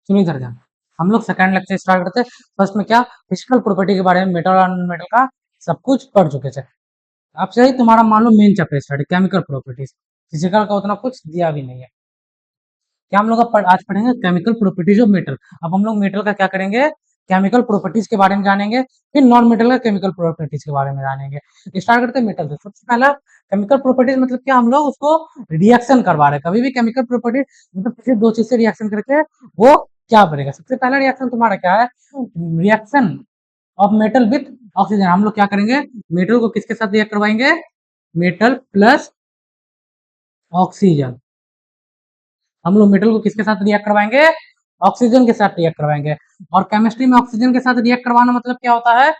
सुनो इधर ध्यान। हम लोग सेकंड लेक्चर स्टार्ट करते हैं। फर्स्ट में क्या, फिजिकल प्रॉपर्टी के बारे में मेटल और नॉन मेटल का सब कुछ पढ़ चुके थे। अब से ही तुम्हारा मान लो मेन चैप्टर स्टार्ट है, केमिकल प्रॉपर्टीज। फिजिकल का उतना कुछ दिया भी नहीं है। क्या हम लोग आज पढ़ेंगे केमिकल प्रॉपर्टीज ऑफ मेटल। अब हम लोग मेटल का क्या करेंगे, केमिकल प्रॉपर्टीज के बारे में जानेंगे, फिर नॉन मेटल का केमिकल प्रॉपर्टीज के बारे में जानेंगे। स्टार्ट करते हैं मेटल से। सबसे पहला केमिकल प्रॉपर्टीज मतलब क्या, हम लोग उसको रिएक्शन करवा रहे हैं। कभी भी केमिकल प्रॉपर्टी मतलब किसी दो चीज से रिएक्शन करके वो क्या बनेगा। सबसे पहला रिएक्शन तुम्हारा क्या है, reaction of metal with oxygen. हम लोग क्या करेंगे, मेटल को किसके साथ रिएक्ट करवाएंगे, मेटल प्लस ऑक्सीजन। हम लोग मेटल को किसके साथ रिएक्ट करवाएंगे, ऑक्सीजन के साथ रिएक्ट करवाएंगे। और केमिस्ट्री में ऑक्सीजन के साथ रिएक्ट करवाना मतलब क्या होता है,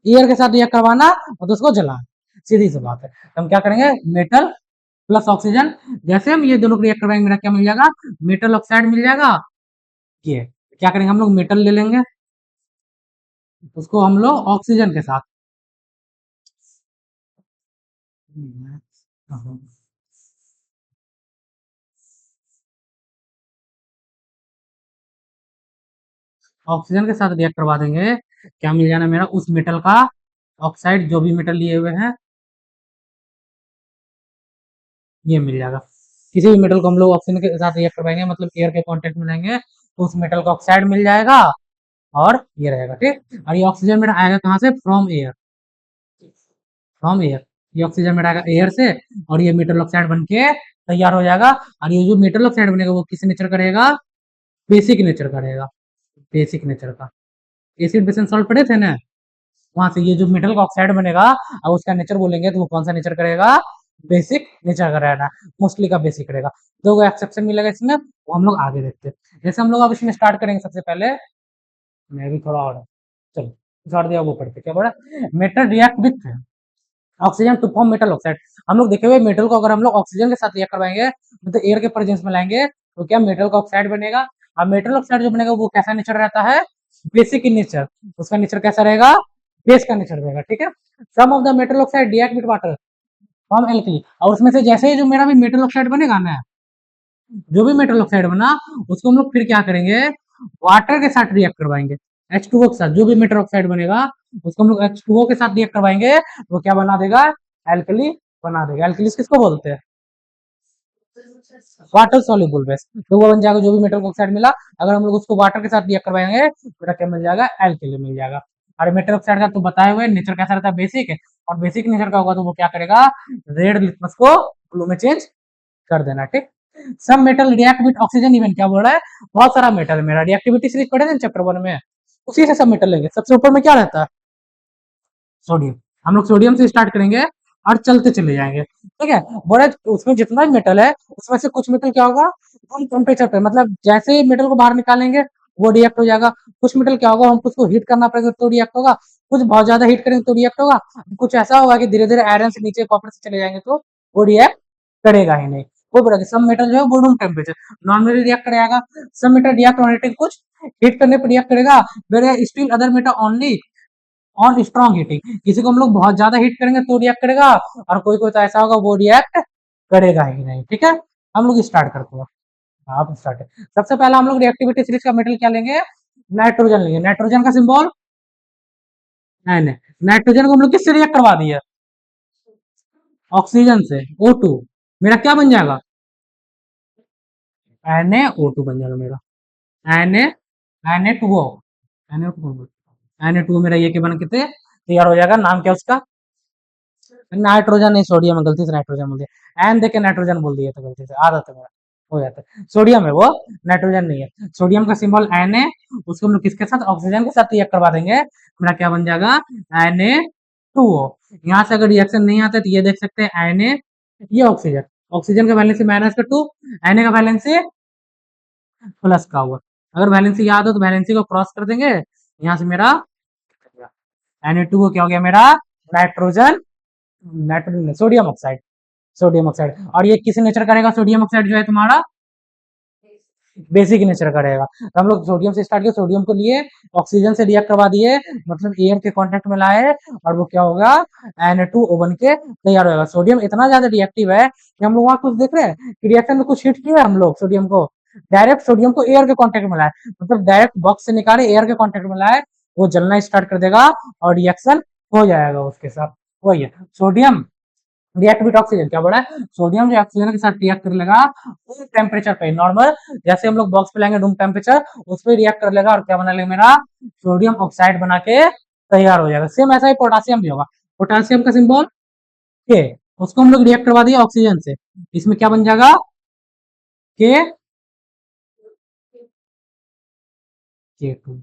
एयर के साथ रिएक्ट करवाना और तो उसको जलाना। सीधी सी बात है। तो हम क्या करेंगे, मेटल प्लस ऑक्सीजन। जैसे हम ये दोनों को रिएक्ट करवाएंगे, मेरा क्या मिल जाएगा, मेटल ऑक्साइड मिल जाएगा। ये क्या करेंगे, हम लोग मेटल ले लेंगे, उसको हम लोग ऑक्सीजन के साथ, ऑक्सीजन के साथ रिएक्ट करवा देंगे। क्या मिल जाना मेरा, उस मेटल का ऑक्साइड, जो भी मेटल लिए हुए हैं ये मिल जाएगा। किसी भी मेटल को हम लोग ऑक्सीजन के साथ रिएक्ट करवाएंगे, मतलब एयर के कांटेक्ट में लाएंगे, तो उस मेटल का ऑक्साइड मिल जाएगा और ये रहेगा। ठीक, और ये ऑक्सीजन मेरा आएगा कहाँ से, फ्रॉम एयर, फ्रॉम एयर। ये ऑक्सीजन मेरा आएगा एयर से और ये मेटल ऑक्साइड बन के तैयार हो जाएगा। और ये जो मेटल ऑक्साइड बनेगा वो किस नेचर का रहेगा, बेसिक नेचर का रहेगा, बेसिक नेचर का। एसिड बेस सॉल्ट पढ़े थे ना, वहां से ये जो मेटल का ऑक्साइड बनेगा, अब उसका नेचर बोलेंगे तो वो कौन सा नेचर करेगा, बेसिक नेचर का रहेगा, मोस्टली का बेसिक रहेगा। दो एक्सेप्शन मिलेगा इसमें, वो हम लोग आगे देखते हैं। जैसे हम लोग अब इसमें स्टार्ट करेंगे, सबसे पहले मैं भी थोड़ा और चलो छोड़ दिया, वो पढ़ते क्या बोला, metal react with oxygen to form metal oxide. हम लोग देखे हुए मेटल को अगर हम लोग ऑक्सीजन के साथ रिएक्ट करवाएंगे, मतलब एयर के प्रेजेंस में लाएंगे, तो क्या मेटल का ऑक्साइड बनेगा। और मेटल ऑक्साइड जो बनेगा वो कैसा नेचर रहता है, बेसिक इन नेचर। उसका नेचर कैसा रहेगा, बेस का नेचर रहेगा। ठीक है, some of the metal oxide react with water form alkali. और उसमें से जैसे ही जो मेरा भी मेटल ऑक्साइड बनेगा ना, जो भी मेटल ऑक्साइड बना, उसको हम लोग फिर क्या करेंगे, वाटर के साथ रिएक्ट करवाएंगे, H2O के साथ। जो भी मेटल ऑक्साइड बनेगा उसको हम लोग H2O के साथ रिएक्ट करवाएंगे, वो क्या बना देगा, एल्कली बना देगा। एल्कली किसको बोलते हैं, वाटर सॉल्युबल बेस। तो वो बन जाएगा, जो भी मेटल ऑक्साइड मिला अगर हम लोग उसको वाटर के साथ रिएक्ट करवाएंगे तो क्या मिल जाएगा, एल्कली मिल जाएगा। और मेटल ऑक्साइड का तो बताए हुए नेचर कैसा रहता है, बेसिक है। और बेसिक नेचर का होगा तो वो क्या करेगा, रेड लिटमस को ब्लू में चेंज कर देना। ठीक, सब metal react with oxygen even, क्या बोल रहा है, बहुत सारा मेटल है। मेरा रिएक्टिविटी सीरीज पढ़े थे चैप्टर 1 में, उसी से सब मेटल लेंगे। सबसे ऊपर में क्या रहता है, सोडियम। हम लोग सोडियम से स्टार्ट करेंगे और चलते चले जाएंगे। ठीक है, बोले उसमें जितना भी मेटल है उसमें से कुछ मेटल क्या होगा, हम टेम्परेचर पे, मतलब जैसे ही मेटल को बाहर निकालेंगे वो रिएक्ट हो जाएगा। कुछ मेटल क्या होगा, हमको उसको हीट करना पड़ेगा तो रिएक्ट होगा, कुछ बहुत ज्यादा हीट करेंगे तो रिएक्ट होगा, कुछ ऐसा होगा कि धीरे धीरे आयरन से नीचे कॉपर से चले जाएंगे तो वो रिएक्ट करेगा ही नहीं। वो बोला कि सब मेटल जो है वो रूम टेम्परेचर नॉर्मली रिएक्ट करेगा। सब मेटल रिएक्ट होने कुछ हीट करने पर रिएक्ट करेगा, where still other metal only on strong heating. किसी को हम लोग बहुत ज्यादा हीट करेंगे तो रिएक्ट करेगा, और कोई कोई तो ऐसा होगा वो रिएक्ट करेगा ही नहीं। ठीक है, हम लोग स्टार्ट करते हैं। आप स्टार्ट है। सबसे पहला हम लोग रिएक्टिविटी सीरीज का मेटल क्या लेंगे, नाइट्रोजन लेंगे। नाइट्रोजन का सिंबल एन है। नाइट्रोजन को हम लोग किससे रिएक्ट करवा दिया, ऑक्सीजन से, O2। मेरा क्या बन जाएगा, Na O2 बन जाएगा मेरा, Na Na2O, Na2 मेरा ये के बन के तैयार हो जाएगा। नाम क्या उसका, नाइट्रोजन नहीं, सोडियम है, गलती से नाइट्रोजन बोल दिया, एन देके नाइट्रोजन बोल दिया था गलती से, आदत है मेरा, हो जाता है। सोडियम है वो, नाइट्रोजन नहीं है। सोडियम का सिंबल एन है, उसको हम लोग किसके साथ, ऑक्सीजन के साथ रिएक्ट करवा देंगे। मेरा क्या बन जाएगा, Na2O। यहाँ से अगर रिएक्शन नहीं आता है तो ये देख सकते हैं, Na, ये ऑक्सीजन, ऑक्सीजन का वैलेंसी -2, Na का वैलेंसी प्लस का हुआ। अगर वैलेंसी याद हो तो वैलेंसी को क्रॉस कर देंगे, यहाँ से मेरा Na2O क्या हो गया मेरा, nitrogen, nitrogen sodium oxide, sodium oxide. और ये किस नेचर करेगा, सोडियम ऑक्साइड जो है तुम्हारा बेसिक नेचर का रहेगा। तो हम लोग सोडियम से स्टार्ट किया, सोडियम को लिए ऑक्सीजन से रिएक्ट करवा दिए, मतलब एयर के कांटेक्ट में लाए, और वो क्या होगा, Na2O बन के तैयार होगा। सोडियम इतना ज्यादा रिएक्टिव है कि हम लोग वहां कुछ देख रहे हैं कि रिएक्शन में कुछ हिट किया हम लोग सोडियम को, डायरेक्ट सोडियम को एयर के कांटेक्ट में लाए, मतलब डायरेक्ट बॉक्स से निकाले एयर के कांटेक्ट में लाए, वो जलना स्टार्ट कर देगा और रिएक्शन हो जाएगा उसके साथ। वही है सोडियम रिएक्ट विद ऑक्सीजन, क्या बोला है, सोडियम जो ऑक्सीजन के साथ रिएक्ट कर लेगा रूम टेम्परेचर पे नॉर्मल, जैसे हम लोग बॉक्स पे लाएंगे रूम टेम्परेचर उस पर रिएक्ट कर लेगा और क्या बना लेगा मेरा सोडियम ऑक्साइड बना के तैयार हो जाएगा। सेम ऐसा ही पोटासियम भी होगा, पोटासियम का सिंबल के, उसको हम लोग रिएक्ट करवा दिए ऑक्सीजन से, इसमें क्या बन जाएगा के के2,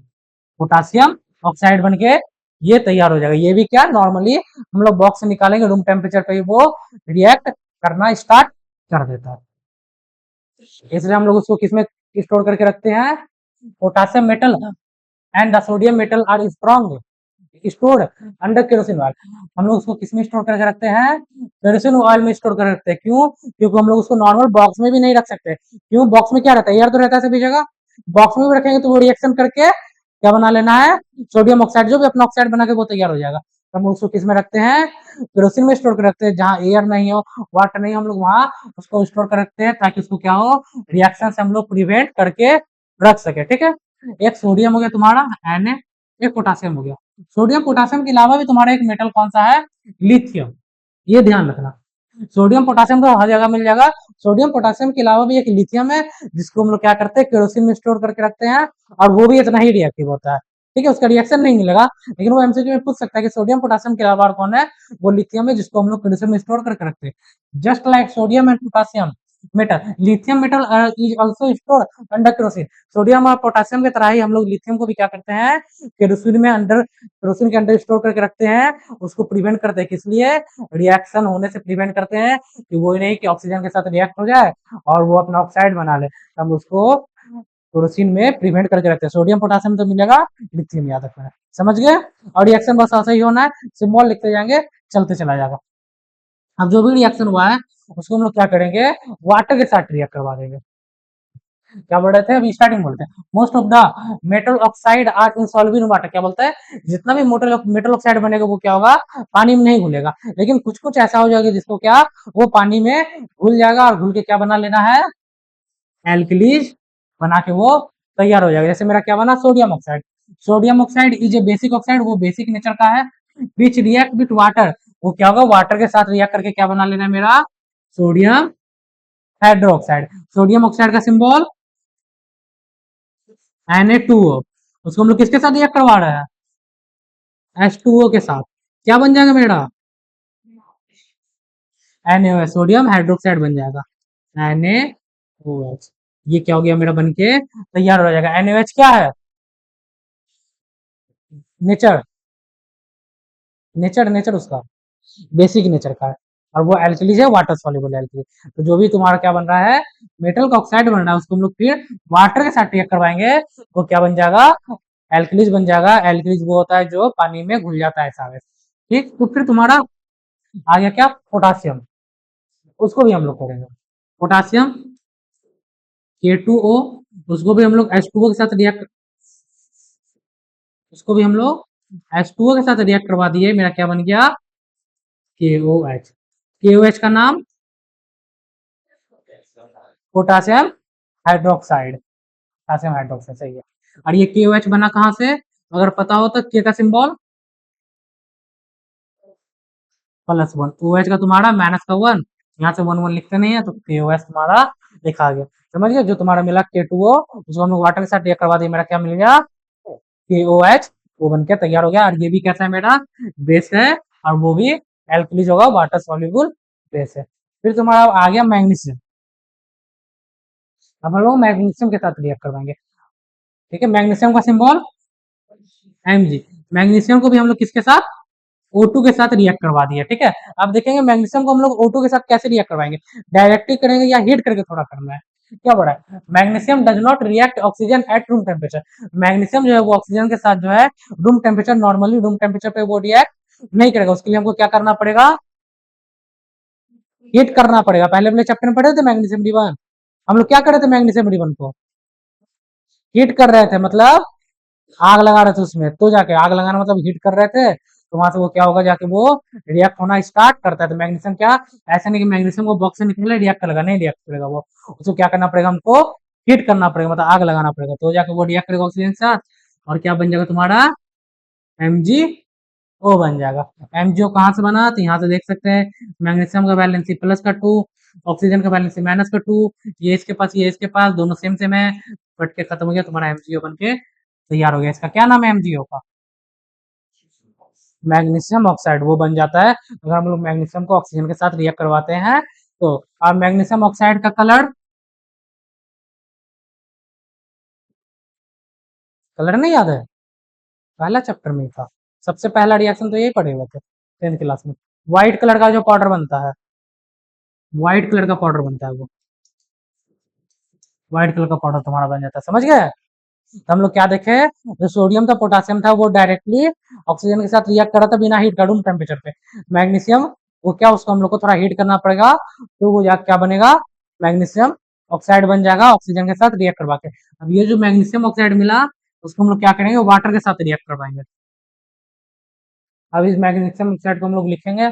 पोटासियम ऑक्साइड बन के ये तैयार हो जाएगा। ये भी क्या नॉर्मली हम लोग बॉक्स से निकालेंगे रूम टेम्परेचर पे ही वो रिएक्ट करना स्टार्ट कर देता है, इसलिए हम लोग उसको किसमें स्टोर करके रखते हैं, potassium metal and the sodium metal are strong stored under kerosene oil. हम लोग उसको किसमें स्टोर करके रखते हैं, केरोसिन ऑयल में स्टोर कर रखते हैं। क्यों, क्योंकि हम लोग उसको नॉर्मल बॉक्स में भी नहीं रख सकते। क्यों, बॉक्स में क्या रहता है, एयर तो रहता है सभी जगह, बॉक्स में भी रखेंगे तो वो रिएक्शन करके क्या बना लेना है, सोडियम ऑक्साइड, जो भी अपना ऑक्साइड बना के वो तैयार हो जाएगा। तो हम उसको किस में रखते हैं, केरोसिन में स्टोर कर रखते हैं, जहाँ एयर नहीं हो वाटर नहीं, हम लोग वहां उसको स्टोर कर रखते हैं ताकि उसको क्या हो, रिएक्शन से हम लोग प्रिवेंट करके रख सके। ठीक है, एक सोडियम हो गया तुम्हारा Na, एक पोटासियम हो गया। सोडियम पोटासियम के अलावा भी तुम्हारा एक मेटल कौन सा है, लिथियम, ये ध्यान रखना। सोडियम पोटासियम तो हर जगह मिल जाएगा, सोडियम पोटासियम के अलावा भी एक लिथियम है जिसको हम लोग क्या करते हैं, केरोसिन में स्टोर करके रखते हैं, और वो भी इतना ही रिएक्टिव होता है। ठीक है, उसका रिएक्शन नहीं मिलेगा, लेकिन वो एमसीक्यू में पूछ सकता है कि सोडियम पोटासियम के अलावा और कौन है, वो लिथियम है जिसको हम लोग केरोसिन में स्टोर करके रखते हैं। Just like sodium and potassium metal, lithium metal is also store under kerosene. Sodium और पोटासियम की तरह ही हम लोग लिथियम को भी क्या करते हैं, केरोसिन में अंडर, केरोसिन के अंदर स्टोर करके रखते हैं, उसको प्रिवेंट करते हैं, किस लिए, रिएक्शन होने से प्रिवेंट करते हैं कि वो नहीं कि ऑक्सीजन के साथ रिएक्ट हो जाए और वो अपना ऑक्साइड बना ले, हम उसको केरोसिन में प्रिवेंट करके रखते हैं। सोडियम पोटासियम तो मिलेगा, लिथियम याद रखना है, समझ गए। और रिएक्शन बस ऐसा ही होना है, सिंबल लिखते जाएंगे, चलते चला जाएगा। अब जो भी रिएक्शन हुआ है उसको हम लोग क्या करेंगे, वाटर के साथ रिएक्ट करवा देंगे। क्या बोल रहे थे, अभी स्टार्टिंग बोलते हैं, most of the metal oxide are insoluble in water, क्या बोलता है, जितना भी मेटल ऑक्साइड बनेगा वो क्या होगा, पानी में नहीं घुलेगा, लेकिन कुछ कुछ ऐसा हो जाएगा जिसको क्या, वो पानी में घुल जाएगा और घुल के क्या बना लेना है, एल्कलीज बना के वो तैयार हो जाएगा। जैसे मेरा क्या बना, sodium oxide, sodium oxide is a basic oxide, वो बेसिक नेचर का है, विच रिएक्ट विथ वाटर, वो क्या होगा, वाटर के साथ रिएक्ट करके क्या बना लेना है मेरा, सोडियम हाइड्रोक्साइड। सोडियम ऑक्साइड का सिंबल Na2O, उसको हम लोग किसके साथ रिएक्ट करवा रहे हैं, H2O के साथ, क्या बन जाएगा मेरा, NaOH, सोडियम हाइड्रोक्साइड बन जाएगा, NaOH। ये क्या हो गया मेरा, बन के तैयार हो जाएगा। NaOH क्या है, नेचर, नेचर उसका बेसिक नेचर का है, और वो एल्कलीज है, वाटर सॉल्युबल एल्कली। तो जो भी तुम्हारा क्या बन रहा है, मेटल का ऑक्साइड बन रहा है, उसको हम लोग फिर वाटर के साथ रिएक्ट करवाएंगे, वो क्या बन जाएगा, एल्कलीज बन जाएगा। एल्कलीज वो होता है जो पानी में घुल जाता है सारे। ठीक, तो फिर तुम्हारा आ गया क्या, पोटासियम, उसको भी हम लोग करेंगे, पोटासियम K2O, उसको भी हम लोग H2O के साथ रिएक्ट, उसको भी हम लोग H2O के साथ रिएक्ट करवा दिए, मेरा क्या बन गया, KOH। KOH का नाम पोटासियम हाइड्रोक्साइड, पोटासियम हाइड्रोक्साइड सही है। और ये KOH बना कहां से, अगर पता हो तो K का सिंबल +1, OH का तुम्हारा -1, यहाँ से 1 1 लिखते नहीं है तो KOH तुम्हारा लिखा गया, समझ गए। जो तुम्हारा मिला K2O, उसको हम लोग वाटर के साथ रिएक्ट करवा दिए, मेरा क्या मिल गया, KOH, वो बन के तैयार हो गया। और ये भी कैसा है मेरा, बेस है, और वो भी एल्कलीज होगा, वाटर सॉल्युबल बेस है। फिर तुम्हारा आ गया मैग्नीशियम, अब हम लोग मैग्नीशियम के साथ रिएक्ट करवाएंगे। ठीक है, मैग्नीशियम का सिंबल Mg, मैग्नीशियम को भी हम लोग किसके साथ, O2 के साथ रिएक्ट करवा दिया। ठीक है, अब देखेंगे मैग्नीशियम को हम लोग O2 के साथ कैसे रिएक्ट करवाएंगे, डायरेक्टली करेंगे या हीट करके थोड़ा करना है, क्या बोला है, magnesium does not react oxygen at room temperature, magnesium जो है वो ऑक्सीजन के साथ जो है room temperature, normally room temperature पे वो रिएक्ट नहीं करेगा, उसके लिए हमको क्या करना पड़ेगा, हीट करना पड़ेगा। पहले अपने चैप्टर में पढ़े थे मैग्नीशियम रिबन, हम लोग क्या कर रहे थे, मैग्नीशियम रिबन को हीट कर रहे थे, मतलब आग लगा रहे थे उसमें, तो जाके आग लगाना मतलब हीट कर रहे थे, तो वहां से वो क्या होगा, जाके वो रिएक्ट होना स्टार्ट करता है। तो मैग्नीशियम क्या, ऐसा नहीं कि मैग्नीशियम को बॉक्स से निकले रिएक्ट करेगा, नहीं रिएक्ट करेगा वो, उसको क्या करना पड़ेगा हमको, हीट करना पड़ेगा, मतलब आग लगाना पड़ेगा, तो जाके वो रिएक्ट करेगा ऑक्सीजन के साथ, और क्या बन जाएगा तुम्हारा MgO बन जाएगा। MgO कहाँ से बना, तो यहाँ से देख सकते हैं, मैग्नीशियम का वैलेंसी +2, ऑक्सीजन का वैलेंसी -2, ये इसके पास, ये इसके पास, दोनों सेम सेम है, कट के खत्म हो गया, तुम्हारा MgO बन के तैयार हो गया। इसका क्या नाम है MgO का, मैग्नीशियम ऑक्साइड, वो बन जाता है अगर हम लोग मैग्नीशियम को ऑक्सीजन के साथ रिएक्ट करवाते हैं तो। और मैग्नीशियम ऑक्साइड का कलर, कलर नहीं याद है, पहला चैप्टर में ही था, सबसे पहला रिएक्शन तो यही पढ़े हुए थे 10th क्लास में। व्हाइट कलर का जो पाउडर बनता है, व्हाइट कलर का पाउडर बनता है वो, व्हाइट कलर का पाउडर तुम्हारा बन जाता है, समझ गए। तो हम लोग क्या देखे, जो सोडियम था पोटासियम था वो डायरेक्टली ऑक्सीजन के साथ रिएक्ट कर रहा था बिना हीट का, रूम टेम्परेचर पे। मैग्नीशियम वो क्या, उसको हम लोग को थोड़ा हीट करना पड़ेगा, तो वो क्या बनेगा, मैग्नीशियम ऑक्साइड बन जाएगा ऑक्सीजन के साथ रिएक्ट करवा के। अब ये जो मैग्नीशियम ऑक्साइड मिला, उसको हम लोग क्या करेंगे, वाटर के साथ रिएक्ट करवाएंगे। अब इस मैग्नीशियम ऑक्साइड को हम लोग लिखेंगे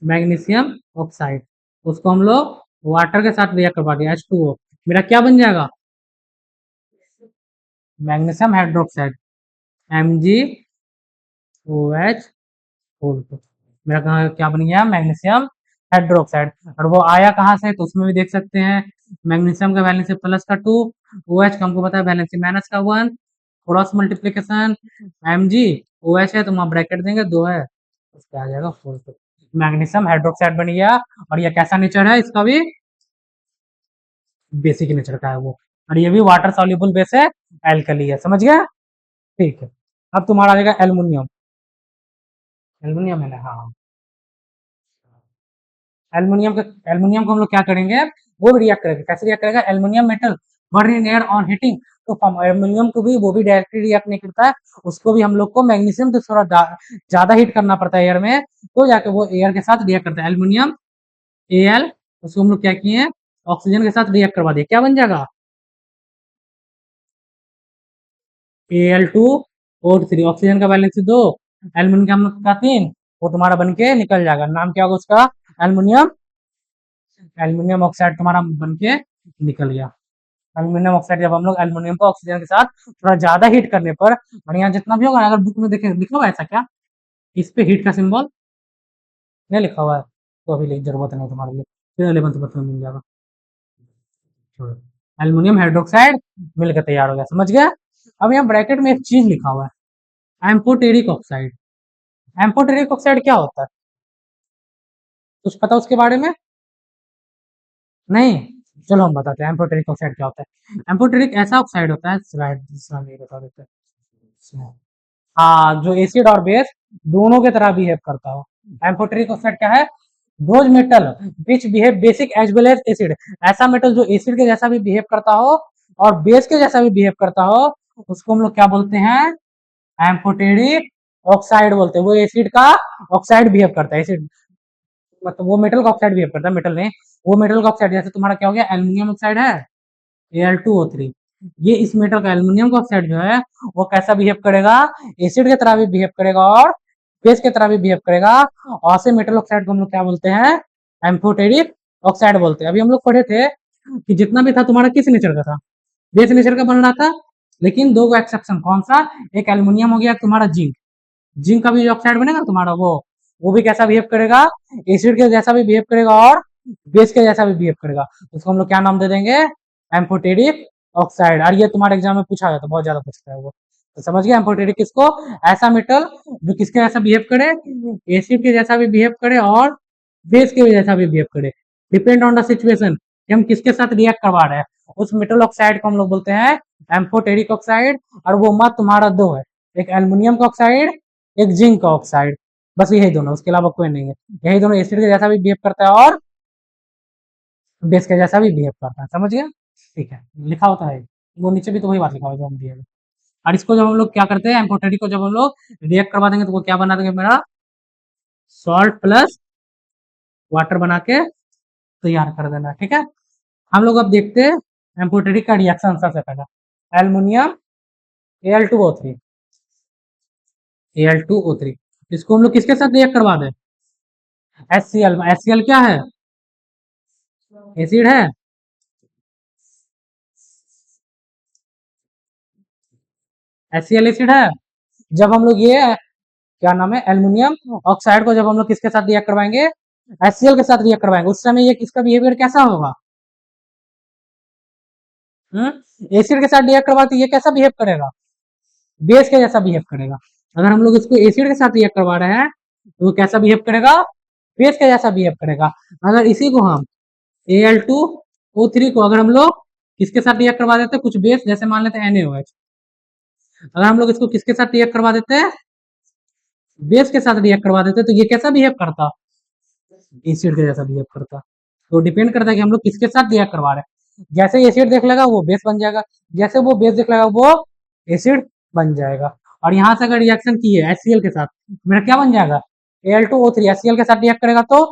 मैग्नीशियम ऑक्साइड, उसको हम लोग वाटर के साथ रिएक्ट करवा दिया, H2O, मेरा क्या बन जाएगा, मैग्नीशियम हाइड्रोक्साइड, MgOH, मेरा कहाँ क्या बन गया, मैग्नीशियम हाइड्रोक्साइड। और वो आया कहाँ से, तो उसमें भी देख सकते हैं, मैग्नीशियम का वैलेंसी +2, OH का हमको पता है वैलेंसी -1, क्रॉस मल्टीप्लीकेशन, MgOH है तो वहाँ ब्रैकेट देंगे, 2 है, उसका आ जाएगा 4, मैग्नीशियम हाइड्रोक्साइड बन गया। और ये कैसा नेचर है इसका भी, बेसिक नेचर का है वो, और ये भी वाटर सॉल्युबल बेस है, एल्कली है, समझ गया। ठीक है, अब तुम्हारा आ जाएगा एल्युमिनियम, एल्युमिनियम है ना, हाँ। एल्युमिनियम को हम लोग क्या करेंगे, वो भी रिएक्ट करेगा, कैसे रिएक्ट करेगा, aluminium metal burn in air on heating, तो एल्युमिनियम को भी, वो भी डायरेक्टली रिएक्ट नहीं करता है, उसको भी हम लोग को मैग्नीशियम तो थोड़ा ज्यादा हीट करना पड़ता है एयर में, तो जाके वो एयर के साथ रिएक्ट करता है, एल्युमिनियम Al, उसको हम लोग क्या किए, ऑक्सीजन के साथ रिएक्ट करवा दिया, क्या बन जाएगा, Al2O3, ऑक्सीजन का वैलेंसी 2, एल्युमिनियम का 3, वो तुम्हारा बन के निकल जाएगा, नाम क्या होगा उसका, एल्युमिनियम, एल्युमिनियम ऑक्साइड तुम्हारा बन के निकल गया। एल्युमिनियम ऑक्साइड, जब हम लोग एल्युमिनियम को ऑक्सीजन के साथ थोड़ा ज्यादा हीट करने पर, और यहाँ जितना भी होगा, अगर बुक में देखे लिखा हुआ है ऐसा क्या, इस पे हीट का सिंबल नहीं लिखा हुआ है, तो अभी जरूरत नहीं तुम्हारे लिए, फिर 11th बच्चों में मिल जाएगा, छोड़ो। एल्युमिनियम हाइड्रोक्साइड मिलकर तैयार हो गया, समझ गया। अब यहाँ ब्रैकेट में एक चीज लिखा हुआ है, एम्फोटेरिक ऑक्साइड। एम्फोटेरिक ऑक्साइड क्या होता है, कुछ पता उसके बारे में, नहीं, चलो हम बताते हैं एम्फोटेरिक ऑक्साइड क्या होता है। एम्फोटेरिक ऐसा ऑक्साइड होता है, स्लाइड दूसरा नहीं बता देते हैं। हाँ, जो एसिड और बेस दोनों के तरह बिहेव करता हो। एम्फोटेरिक ऑक्साइड क्या है, those metal which behave basic as well as acid, ऐसा मेटल जो एसिड के जैसा भी बिहेव करता हो और बेस के जैसा भी बिहेव करता हो, उसको हम लोग क्या बोलते हैं, एम्फोटेरिक ऑक्साइड बोलते हैं। वो एसिड का ऑक्साइड बिहेव करता है, एसिड मतलब वो मेटल का ऑक्साइड बिहेव करता है, मेटल नहीं, वो मेटल का ऑक्साइड, जैसे तुम्हारा क्या हो गया, एल्युमिनियम ऑक्साइड है, Al2O3, ये इस मेटल का एल्युमिनियम का ऑक्साइड जो है वो कैसा बिहेव करेगा, एसिड की तरह भी बिहेव करेगा और बेस की तरह भी बिहेव करेगा, और ऐसे मेटल ऑक्साइड को हम लोग क्या बोलते हैं, एम्फोटेरिक ऑक्साइड बोलते हैं। अभी हम लोग पढ़े थे कि जितना भी था तुम्हारा किस नेचर का था, बेस नेचर का बन रहा था, लेकिन दो एक्सेप्शन, कौन सा, एक एल्युमिनियम हो गया, तुम्हारा जिंक, जिंक का भी ऑक्साइड बनेगा तुम्हारा, वो भी कैसा बिहेव करेगा, एसिड के जैसा भी बिहेव करेगा और बेस के जैसा भी बिहेव करेगा, उसको हम लोग क्या नाम दे देंगे, एम्फोटेरिक ऑक्साइड। और ये तुम्हारे एग्जाम में पूछा जाता है, बहुत ज्यादा पूछता है वो, तो समझ गया एम्फोटेरिक किसको, ऐसा मेटल जो किसके जैसा बिहेव करे, एसिड के जैसा भी बिहेव करे और बेस के जैसा भी बिहेव करे, डिपेंड ऑन द सिचुएशन कि हम किसके साथ रिएक्ट करवा रहे हैं, उस मेटल ऑक्साइड को हम लोग बोलते हैं एम्फोटेरिक ऑक्साइड। और वो मत तुम्हारा दो है, एक एल्युमिनियम का ऑक्साइड, एक जिंक का ऑक्साइड, बस यही दोनों, उसके अलावा कोई नहीं है, यही दोनों एसिड के जैसा भी बिहेव करता है और बेस के जैसा भी बिहेव करता है, समझ गया। ठीक है, लिखा होता है वो नीचे भी, तो वही बात लिखा हुआ है जो हम दिए। और इसको जब हम लोग क्या करते हैं, एम्फोटेरिक को जब हम लोग रिएक्ट करवा देंगे तो वो क्या बना देंगे, मेरा सॉल्ट प्लस वाटर बना के तैयार कर देना, ठीक है। हम लोग अब देखते हैं एम्फोटेरिक का रिएक्शन सबसे पहले, एल्युमिनियम Al2O3, Al2O3, इसको हम लोग किसके साथ रिएक्ट करवा दें, HCl, HCl क्या है, एसिड है, HCl एसिड है। जब हम लोग ये क्या नाम है एल्युमिनियम ऑक्साइड को जब हम लोग किसके साथ रिएक्ट करवाएंगे, HCl के साथ रिएक्ट करवाएंगे, उस समय ये किसका बिहेवियर कैसा होगा? एसिड के साथ रिएक्ट करवा तो ये कैसा बिहेव करेगा? बेस के जैसा बिहेव करेगा। अगर हम लोग इसको एसिड के साथ रिएक्ट करवा रहे हैं तो वो कैसा बिहेव करेगा? बेस के जैसा बिहेव करेगा। अगर इसी को हम Al2O3 को अगर हम लोग किसके साथ रिएक्ट करवा देते हैं, कुछ बेस जैसे मान लेते हैं NaOH, अगर हम लोग इसको किसके साथ रिएक्ट करवा देते हैं, बेस के साथ रिएक्ट करवा देते हैं, तो ये कैसा बिहेव करता? एसिड के जैसा बिहेव करता। तो डिपेंड करता है कि हम लोग किसके साथ रिएक्ट करवा रहे हैं। जैसे एसिड देख लेगा वो बेस बन जाएगा, जैसे वो बेस देख लेगा वो एसिड बन जाएगा। और यहाँ से अगर रिएक्शन की है HCl के साथ, मेरा क्या बन जाएगा? Al2O3 HCl के साथ रिएक्ट करेगा तो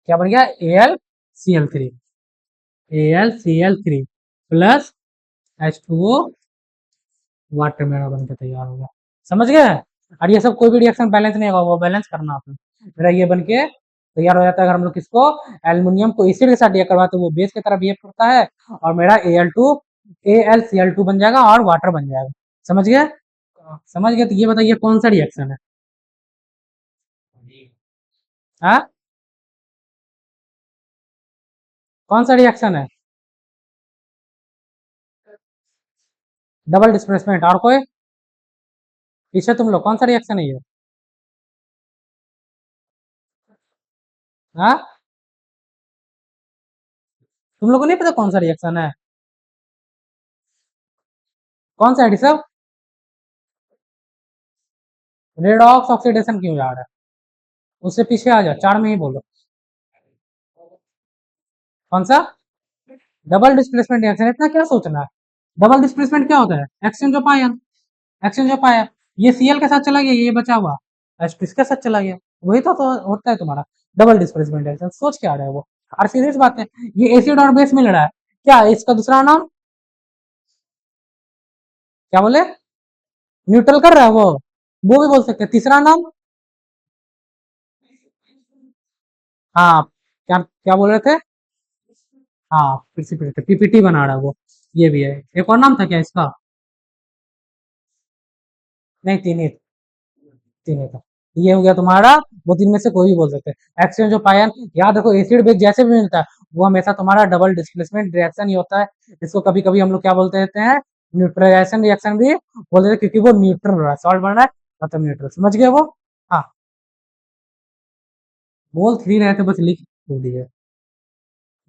क्या बन गया? AlCl3 AlCl3 plus H2O water मेरा बन के तैयार हो गया। समझ गए? और ये सब कोई भी रिएक्शन बैलेंस नहीं होगा, वो बैलेंस करना आपने। मेरा ये बन के तैयार हो जाता है। अगर हम लोग किसको एल्युमिनियम को एसिड के साथ रिएक्ट करवाते तो वो बेस की तरह बिहेव करता है और मेरा AlCl2 बन जाएगा और वाटर बन जाएगा। समझ गए? समझ गए? तो ये बताइए कौन सा रिएक्शन है? हाँ, कौन सा रिएक्शन है? Double displacement. और कोई पीछे तुम लोग कौन सा रिएक्शन है ये? हाँ, तुम लोग को नहीं पता कौन सा रिएक्शन है? कौन सा है सब? रेडॉक्स ऑक्सीडेशन क्यों जा रहा है? उससे पीछे आ जाओ, चार में ही बोलो। कौन सा? Double displacement reaction. इतना क्या सोचना है? डबल डिस्प्लेसमेंट क्या होता है? Exchange of ion. Exchange of ion. ये Cl के साथ चला गया, ये बचा हुआ H2 इसके साथ चला गया। वही तो होता है तुम्हारा डबल डिस्प्लेसमेंट रिएक्शन। सोच क्या रहा है वो? और सीरियस बात है, ये एसिड और बेस में लड़ा है। क्या इसका दूसरा नाम? क्या बोले? न्यूट्रल कर रहा है वो भी बोल सकते हैं। तीसरा नाम? हाँ, क्या क्या बोल रहे थे? हाँ, प्रिसिपिटेट, PPT बना रहा है वो। ये भी है। एक और नाम था क्या इसका? नहीं, तीन ही, तीन ही था। ये हो गया तुम्हारा। वो तीन में से कोई भी बोल सकते हैं। एक्सचेंज ऑफ आयन, याद रखो एसिड बेस जैसे भी मिलता है वो हमेशा तुम्हारा डबल डिस्प्लेसमेंट रिएक्शन ही होता है। इसको कभी कभी हम लोग क्या बोलते रहते हैं? न्यूट्रलाइजेशन रिएक्शन भी बोल देते हैं, क्योंकि वो न्यूट्रल हो रहा है, सॉल्ट बन रहा है, मतलब न्यूट्रल। समझ गए वो? हाँ, बोल थ्री रहे थे, बस लिख दिए।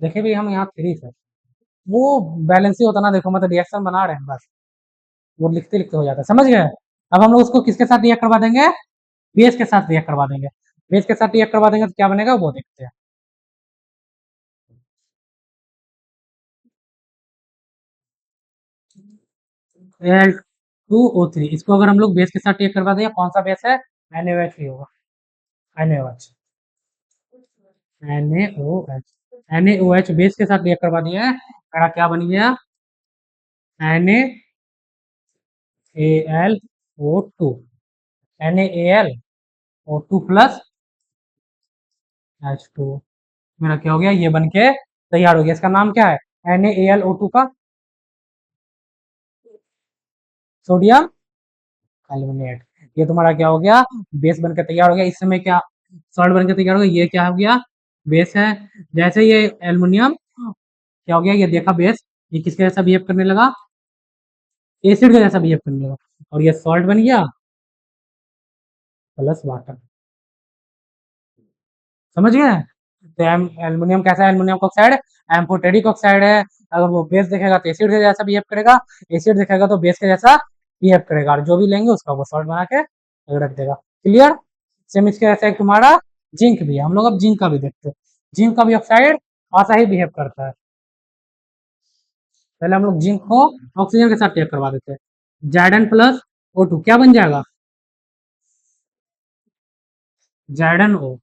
देखे भी हम यहाँ थ्री थे। वो बैलेंस ही होता ना, देखो मतलब रिएक्शन बना रहे हैं बस, वो लिखते लिखते हो जाता है। समझ गए? अब हम लोग उसको किसके साथ रिएक्ट करवा देंगे? बेस के साथ रिएक्ट करवा देंगे। बेस के साथ रिएक्ट करवा देंगे तो क्या बनेगा वो देखते हैं। Al2O3 इसको अगर हम लोग बेस के साथ रिएक्ट करवा देंगे, कौन सा बेस है? NaOH ही होगा। NaOH NaOH बेस के साथ रिएक्ट करवा दिया है। मेरा क्या बन गया? NaAlO2 NaAlO2 plus H2। मेरा क्या हो गया? ये बन के तैयार हो गया। इसका नाम क्या है NaAlO2 का? Sodium aluminate. ये तुम्हारा क्या हो गया? बेस बनकर तैयार हो गया। इस समय क्या सॉल्ट बनकर तैयार हो गया? ये क्या हो गया? बेस है। जैसे ये एल्युमिनियम क्या हो गया? ये देखा बेस, ये किसके जैसा बिहेव करने लगा? एसिड के जैसा बिहेव करने लगा। और ये सॉल्ट बन गया प्लस वाटर। समझ गए? तो एल्युमिनियम कैसा है? एल्युमिनियम ऑक्साइड एम्फोटेरिक ऑक्साइड है। अगर वो बेस देखेगा तो एसिड के जैसा बिहेव करेगा, एसिड देखेगा तो बेस के जैसा बिहेव करेगा, और जो भी लेंगे उसका वो सॉल्ट बना के रख देगा। क्लियर? सेम इसके जैसा एक तुम्हारा जिंक भी है। हम लोग अब जिंक का भी देखते हैं। जिंक का भी ऑक्साइड ऐसा ही बिहेव करता है। पहले हम लोग जिंक को ऑक्सीजन के साथ रिएक्ट करवा देते हैं। Zn प्लस O2 क्या बन जाएगा? Zn O।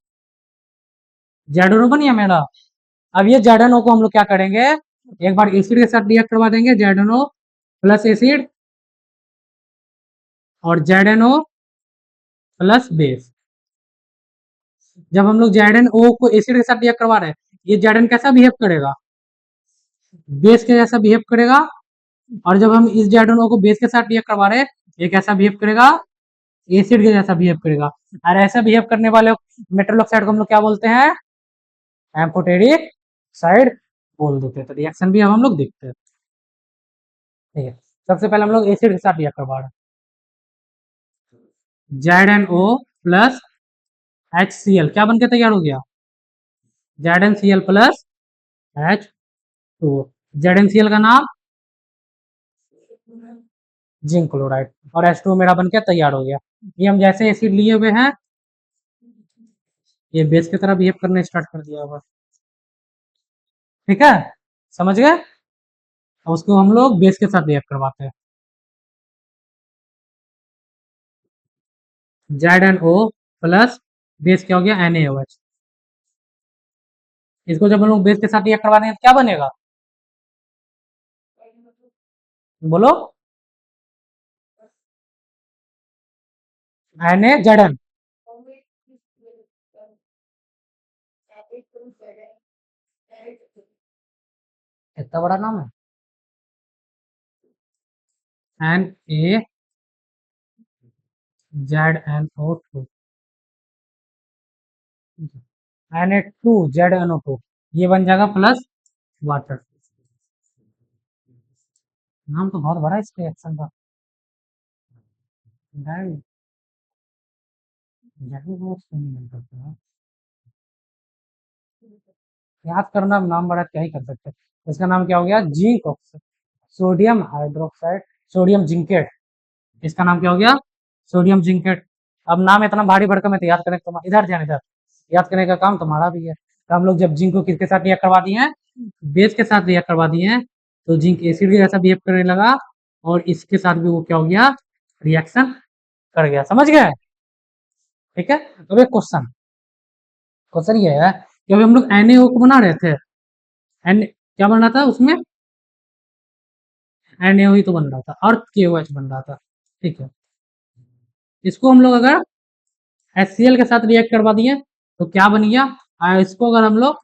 Zn O बन गया मेरा। अब ये Zn O को हम लोग क्या करेंगे? एक बार एसिड के साथ रिएक्ट करवा देंगे, Zn O प्लस एसिड और Zn O प्लस बेस। जब हम लोग Zn O को एसिड के साथ रिएक्ट करवा रहे हैं, ये Zn कैसा बिहेव करेगा? बेस के जैसा बिहेव करेगा। और जब हम इस जेड को बेस के साथ रिएक्ट करवा रहे हैं, ये कैसा बिहेव करेगा, एसिड के जैसा बिहेव करेगा। और ऐसा बिहेव करने वाले मेटल ऑक्साइड को हम लोग क्या बोलते हैं, एम्फोटेरिक ऑक्साइड बोल देते हैं। तो रिएक्शन भी अब हम लोग देखते हैं। ठीक है, सबसे पहले हम लोग एसिड के साथ रिएक्ट करवा रहे हैं। ZnO प्लस HCl क्या बनकर तैयार हो गया, ZnCl प्लस H2। ZnCl का नाम जिंक क्लोराइड, और H2 मेरा बनकर तैयार हो गया। ये हम जैसे एसिड लिए हुए हैं, ये बेस की तरह बिहेव करना स्टार्ट कर दिया होगा। ठीक है, समझ गए। उसको हम लोग बेस के साथ रिएक्ट करवाते हैं। ZnO प्लस बेस क्या हो गया, NaOH। इसको जब हम लोग बेस के साथ रिएक्ट करवा देंगे तो क्या बनेगा, बोलो, NaZn। इतना बड़ा नाम है, NaZnO2, Na2ZnO2, ये बन जाएगा प्लस वाटर। नाम तो बहुत बड़ा है इस रिएक्शन का, याद करना, नाम बड़ा क्या ही कर सकते हैं। इसका नाम क्या हो गया, zinc oxide, sodium hydroxide, sodium zincate. इसका नाम क्या हो गया, सोडियम जिंकेट। अब नाम इतना भारी भरकम है तो याद करने का, इधर ध्यान, इधर याद करने का काम तुम्हारा भी है। तो हम लोग जब जिंक को किसके साथ रिएक्ट करवा दिए हैं, बेस के साथ रिएक्ट करवा दिए हैं, तो जिंक एसिड के जैसा बिहेव करने लगा, और इसके साथ भी वो क्या हो गया, रिएक्शन कर गया। समझ गए। ठीक है, तो एक क्वेश्चन, क्वेश्चन ये है कि अभी हम लोग NaO को बना रहे थे, एन क्या बन रहा था उसमें, NaO ही तो बन रहा था, अर्थ KOH बन रहा था। ठीक है, इसको हम लोग अगर HCl के साथ रिएक्ट करवा दिए तो क्या बन गया, इसको अगर हम लोग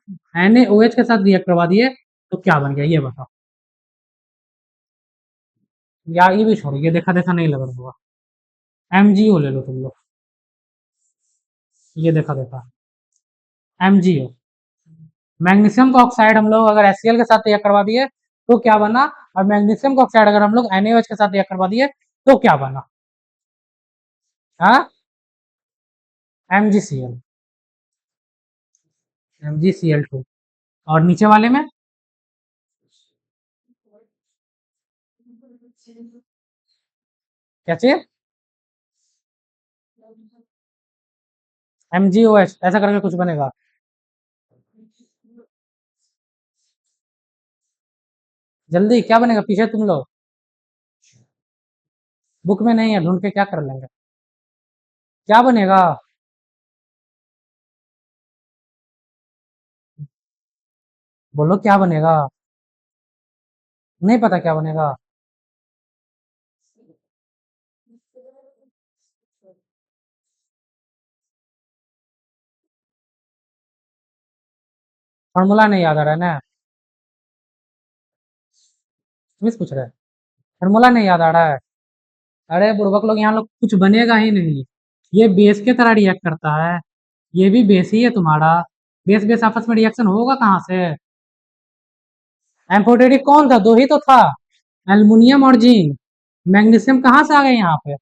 NaOH के साथ रिएक्ट करवा दिए तो क्या बन गया, ये बताओ। या ये भी छोड़ो, ये देखा देखा नहीं लग रहा होगा। MgO ले लो तुम लोग, ये देखा देखा MgO, मैग्नीशियम का ऑक्साइड हम लोग अगर HCl के साथ रिएक्ट करवा दिए तो क्या बना, और मैग्नीशियम का ऑक्साइड अगर हम लोग NaOH के साथ रिएक्ट करवा दिए तो क्या बना, हाँ, MgCl, MgCl2। और नीचे वाले में क्या चाहिए, MgOH, ऐसा करके कुछ बनेगा। जल्दी क्या बनेगा, पीछे तुम लोग, बुक में नहीं है, ढूंढ के क्या कर लेंगे, क्या बनेगा, बोलो क्या बनेगा, नहीं पता क्या बनेगा, फॉर्मूला नहीं याद आ रहा है ना, तुम पूछ रहे, फॉर्मूला नहीं याद आ रहा है। अरे बुड़बक लोग, यहाँ लोग कुछ बनेगा ही नहीं, ये बेस के तरह रिएक्ट करता है, ये भी बेस ही है तुम्हारा, बेस बेस आपस में रिएक्शन होगा कहाँ से, एम्फोटेरिक कौन था, दो ही तो था, एल्युमिनियम और जिंक। मैग्नीशियम कहाँ से आ गए यहाँ पे,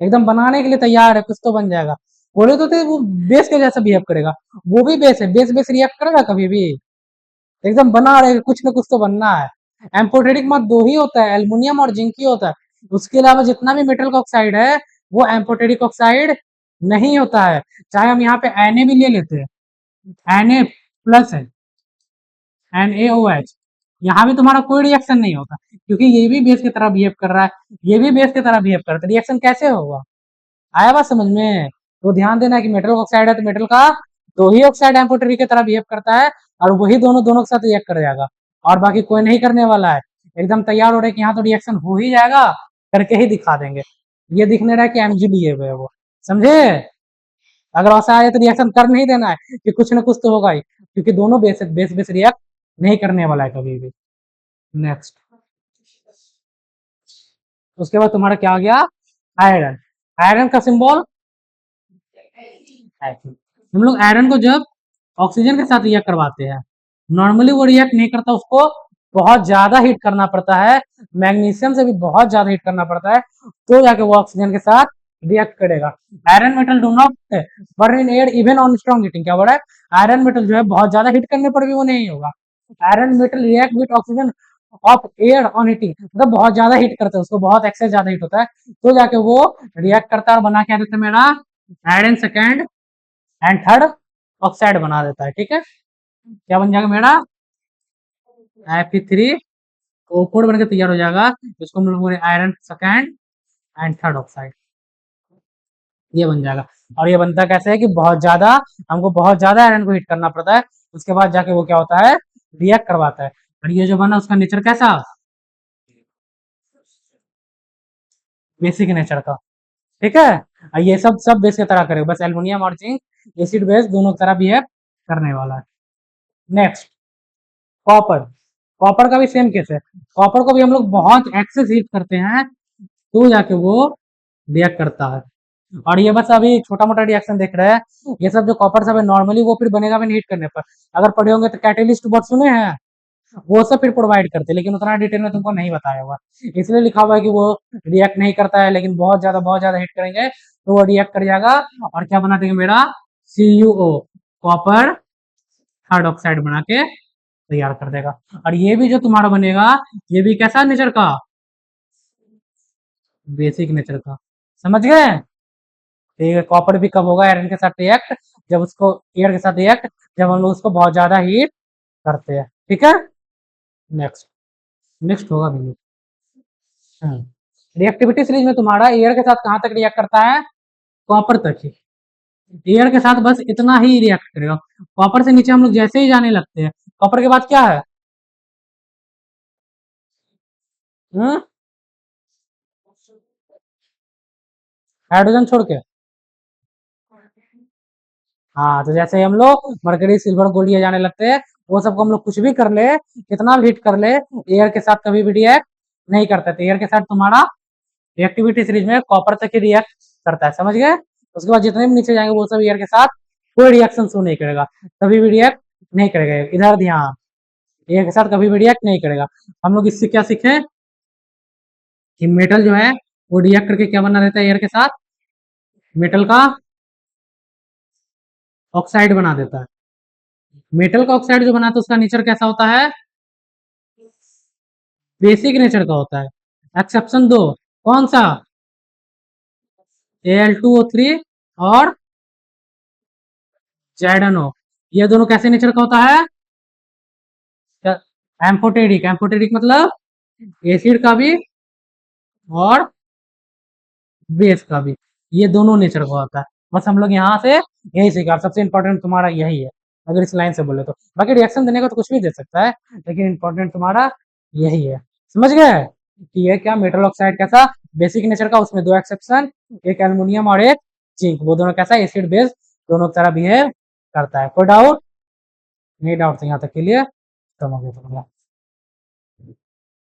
एकदम बनाने के लिए तैयार है, कुछ तो बन जाएगा। बोले तो थे वो बेस के जैसा बिहेव करेगा, वो भी बेस है, बेस बेस रिएक्ट करेगा कभी भी, एकदम बना रहे, कुछ ना कुछ तो बनना है। एम्फोटेरिक मत दो ही होता है, एल्युमिनियम और जिंक ही होता है, उसके अलावा जितना भी मेटल का ऑक्साइड है वो एम्फोटेरिक ऑक्साइड नहीं होता है। चाहे हम यहाँ पे Na भी ले लेते हैं, Na प्लस है, NaOH, यहाँ भी तुम्हारा कोई रिएक्शन नहीं होता, क्योंकि ये भी बेस की तरह बिहेव कर रहा है, ये भी बेस की तरह बिहेव कर रहा है, रिएक्शन कैसे होगा, आया बात समझ में। तो ध्यान देना कि मेटल ऑक्साइड है तो मेटल का दो ही ऑक्साइड एम्फोटेरिक की तरह बिहेव करता है, और वही दोनों दोनों के साथ रिएक्ट कर जाएगा, और बाकी कोई नहीं करने वाला है। एकदम तैयार हो रहे कि यहाँ तो रिएक्शन हो ही जाएगा, करके ही दिखा देंगे। ये दिखने रहा है कि एमजी लिए हुए है वो, समझे। अगर ऐसा आए तो रिएक्शन कर नहीं देना है कि कुछ ना कुछ तो होगा ही, क्योंकि दोनों बेस बेस बेस रिएक्ट नहीं करने वाला है कभी भी। नेक्स्ट, उसके बाद तुम्हारा क्या आ गया, आयरन। आयरन का सिंबल Fe। हम लोग आयरन को जब ऑक्सीजन के साथ रिएक्ट करवाते हैं, नॉर्मली वो रिएक्ट नहीं करता, उसको बहुत ज्यादा हीट करना पड़ता है, मैग्नीशियम से भी बहुत ज्यादा हीट करना पड़ता है, तो जाके वो ऑक्सीजन के साथ रिएक्ट करेगा। Iron metal do not burn in air even on strong heating. क्या बोल रहा है, आयरन मेटल जो है बहुत ज्यादा हीट करने पर भी वो नहीं होगा। Iron metal react with oxygen of air on heating, मतलब बहुत ज्यादा हीट करते हैं उसको, बहुत एक्सेस ज्यादा हीट होता है, तो जाके वो रिएक्ट करता है और बना क्या देता है मेरा, iron second and third oxide बना देता है। ठीक है, क्या बन जाएगा मेरा, Fe3 कोड बनकर तैयार हो जाएगा, जिसको हम लोग iron second and third oxide, ये बन जाएगा। और ये बनता कैसे है कि बहुत ज्यादा, हमको बहुत ज्यादा आयरन को हीट करना पड़ता है, उसके बाद जाके वो क्या होता है, रिएक्ट करवाता है। और ये जो बना उसका नेचर कैसा, बेसिक नेचर का। ठीक है, और ये सब सब बेस की तरह करेगा, बस एल्युमिनियम और जिंक एसिड बेस दोनों तरह बिहेव करने वाला है। Next, copper. कॉपर का भी सेम केस है, कॉपर को भी हम लोग बहुत एक्सेस हीट करते हैं, तो जाके वो रिएक्ट करता है। और ये बस अभी छोटा मोटा रिएक्शन देख रहे हैं, ये सब जो कॉपर सब है नॉर्मली वो फिर बनेगा भी हीट करने पर। अगर पढ़े होंगे तो कैटेलिस्ट वर्ड सुने हैं, वो सब फिर प्रोवाइड करते हैं, लेकिन उतना डिटेल में तुमको नहीं बताया हुआ, इसलिए लिखा हुआ है कि वो रिएक्ट नहीं करता है, लेकिन बहुत ज्यादा हिट करेंगे तो वो रिएक्ट कर जाएगा, और क्या बना देंगे मेरा, CuO, कॉपर थर्ड ऑक्साइड बना के तैयार कर देगा। और ये भी जो तुम्हारा बनेगा, ये भी कैसा नेचर का, बेसिक नेचर का, समझ गए। ठीक है, कॉपर भी कब होगा आयरन के साथ रिएक्ट, जब उसको एयर के साथ रिएक्ट, जब हम लोग उसको बहुत ज्यादा हीट करते हैं। ठीक है, नेक्स्ट, नेक्स्ट होगा भी। रिएक्टिविटी सीरीज में तुम्हारा एयर के साथ कहां तक रिएक्ट करता है, कॉपर तक ही, एयर के साथ बस इतना ही रिएक्ट करेगा। कॉपर से नीचे हम लोग जैसे ही जाने लगते हैं, कॉपर के बाद क्या है, हम्म, हाइड्रोजन छोड़ के। हाँ, तो जैसे हम लोग मरकरी सिल्वर गोल्ड ये जाने लगते हैं, वो सबको हम लोग कुछ भी कर ले, कितना भी हीट कर ले, एयर के साथ कभी भी रिएक्ट नहीं करते। तो एयर के साथ तुम्हारा रिएक्टिविटी सीरीज में कॉपर तक ही रिएक्ट करता है, समझ गए। उसके बाद जितने भी नीचे जाएंगे वो सब एयर के साथ कोई रिएक्शन शो नहीं करेगा, कभी भी रिएक्ट नहीं करेगा। इधर ध्यान, एयर के साथ कभी भी रिएक्ट नहीं करेगा। हम लोग इससे क्या सीखे कि मेटल जो है वो रिएक्ट करके क्या बना रहता है, एयर के साथ मेटल का ऑक्साइड बना देता है। मेटल का ऑक्साइड जो बनाता है उसका नेचर कैसा होता है, बेसिक नेचर का होता है। एक्सेप्शन दो, कौन सा, Al2O3 और ZnO, ये दोनों कैसे नेचर का होता है, एम्फोटेरिक। एम्फोटेरिक मतलब एसिड का भी और बेस का भी, ये दोनों नेचर का होता है। बस हम लोग यहाँ से यही सीखा, सबसे इंपॉर्टेंट तुम्हारा यही है, अगर इस लाइन से बोले तो। बाकी रिएक्शन देने का तो कुछ भी दे सकता है, लेकिन इंपॉर्टेंट तुम्हारा यही है। समझ गए कि ये क्या, मेटल ऑक्साइड कैसा, बेसिक नेचर का, उसमें दो एक्सेप्शन, एक एल्युमिनियम और एक जिंक, वो दोनों कैसा, एसिड बेस दोनों तरह बिहेव करता है। कोई डाउट नहीं, डाउट यहाँ तक के लिए खत्म हो गया तुम्हारा।